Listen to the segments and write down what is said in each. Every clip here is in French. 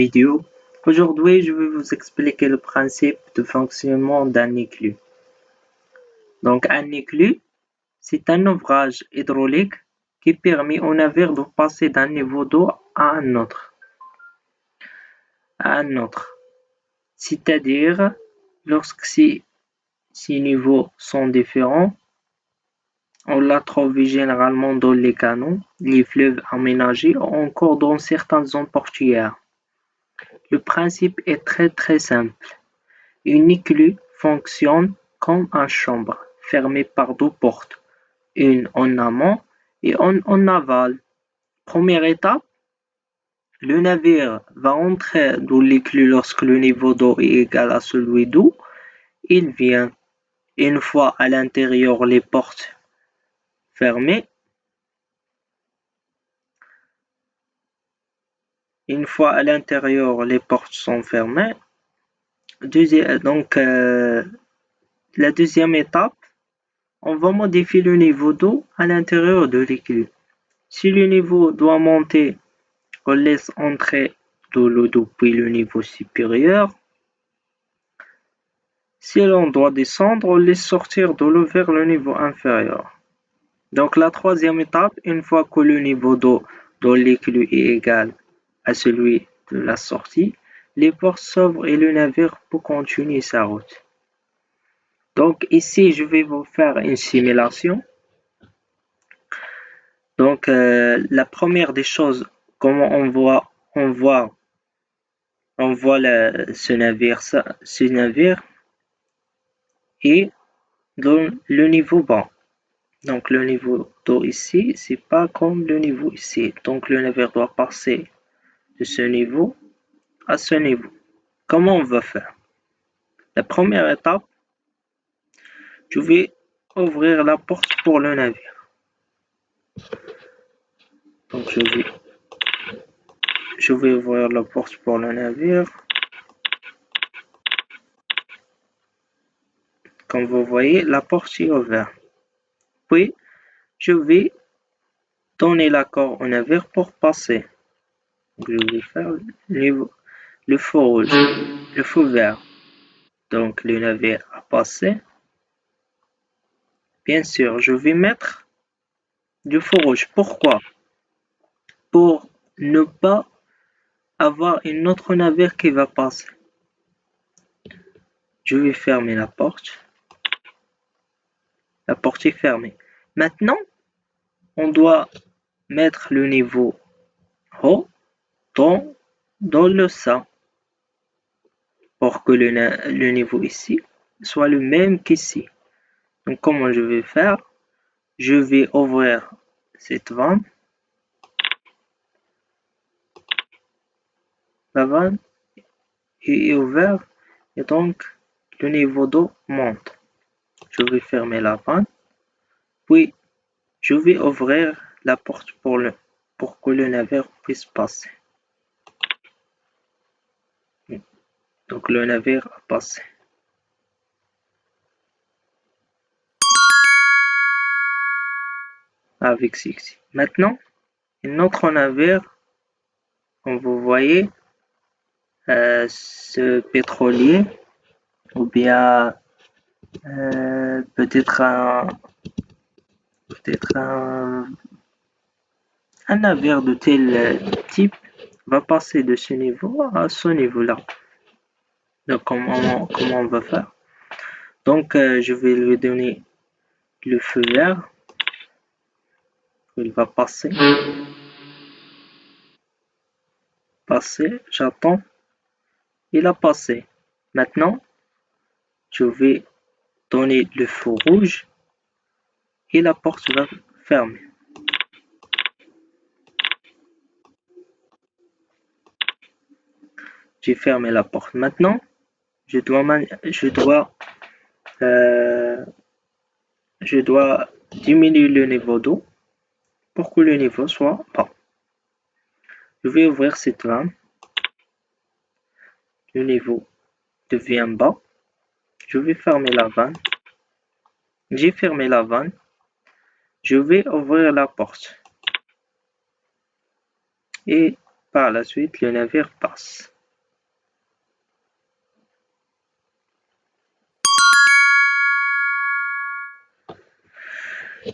Vidéo. Aujourd'hui, je vais vous expliquer le principe de fonctionnement d'un éclus. Donc, un éclus, c'est un ouvrage hydraulique qui permet au navire de passer d'un niveau d'eau à un autre. C'est-à-dire, lorsque ces niveaux sont différents, on la trouve généralement dans les canaux, les fleuves aménagés ou encore dans certaines zones portuaires. Le principe est très simple. Une éclus fonctionne comme une chambre, fermée par deux portes, une en amont et une en aval. Première étape, le navire va entrer dans l'éclus lorsque le niveau d'eau est égal à celui d'où il vient. Une fois à l'intérieur les portes fermées, sont fermées, la deuxième étape, on va modifier le niveau d'eau à l'intérieur de l'éclus. Si le niveau doit monter, on laisse entrer de l'eau depuis le niveau supérieur. Si l'on doit descendre, on laisse sortir de l'eau vers le niveau inférieur. Donc la troisième étape, une fois que le niveau d'eau dans l'éclus est égal à celui de la sortie, les portes s'ouvrent et le navire peut continuer sa route. Donc ici, je vais vous faire une simulation. Donc la première des choses, comment on voit ce navire et dans le niveau bas. Donc le niveau d'eau ici, c'est pas comme le niveau ici. Donc le navire doit passer de ce niveau à ce niveau. Comment on va faire? La première étape, je vais ouvrir la porte pour le navire. Donc je vais ouvrir la porte pour le navire. Comme vous voyez, la porte est ouverte. Puis, je vais donner l'accord au navire pour passer. Donc, je vais faire le feu rouge, le feu vert. Donc, le navire a passé. Bien sûr, je vais mettre du feu rouge. Pourquoi? Pour ne pas avoir un autre navire qui va passer. Je vais fermer la porte. La porte est fermée. Maintenant, on doit mettre le niveau haut dans le sein pour que le niveau ici soit le même qu'ici. Donc comment je vais faire? Je vais ouvrir cette vanne. La vanne est ouverte et donc le niveau d'eau monte. Je vais fermer la vanne. Puis je vais ouvrir la porte pour que le navire puisse passer. Donc le navire a passé. Avec ceci. Maintenant, un autre navire, comme vous voyez, ce pétrolier, ou bien peut-être un navire de tel type va passer de ce niveau à ce niveau-là. Donc comment on va faire? Donc je vais lui donner le feu vert. Il va passer. J'attends. Il a passé. Maintenant, je vais donner le feu rouge et la porte va fermer. J'ai fermé la porte. Maintenant, je dois diminuer le niveau d'eau pour que le niveau soit bas. Je vais ouvrir cette vanne. Le niveau devient bas. Je vais fermer la vanne. J'ai fermé la vanne. Je vais ouvrir la porte. Et Par la suite, le navire passe.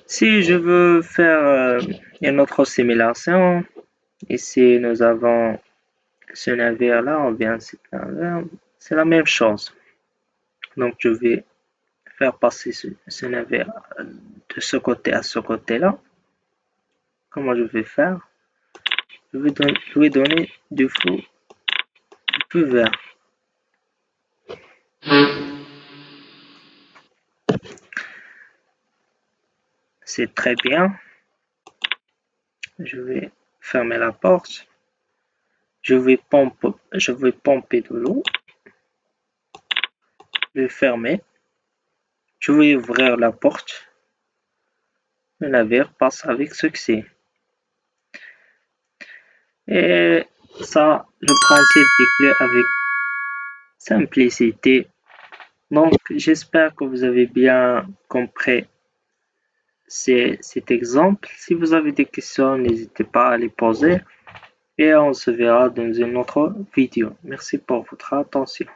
Si je veux faire une autre simulation, ici nous avons ce navire-là, ou bien c'est la même chose. Donc je vais faire passer ce navire de ce côté à ce côté-là. Comment je vais faire? Je vais donner du feu vert. C'est très bien. Je vais fermer la porte. Je vais pomper de l'eau. Je vais fermer. Je vais ouvrir la porte. Le navire passe avec succès. Et ça, le principe est clair avec simplicité. Donc, j'espère que vous avez bien compris cet exemple. Si vous avez des questions, n'hésitez pas à les poser et on se verra dans une autre vidéo. Merci pour votre attention.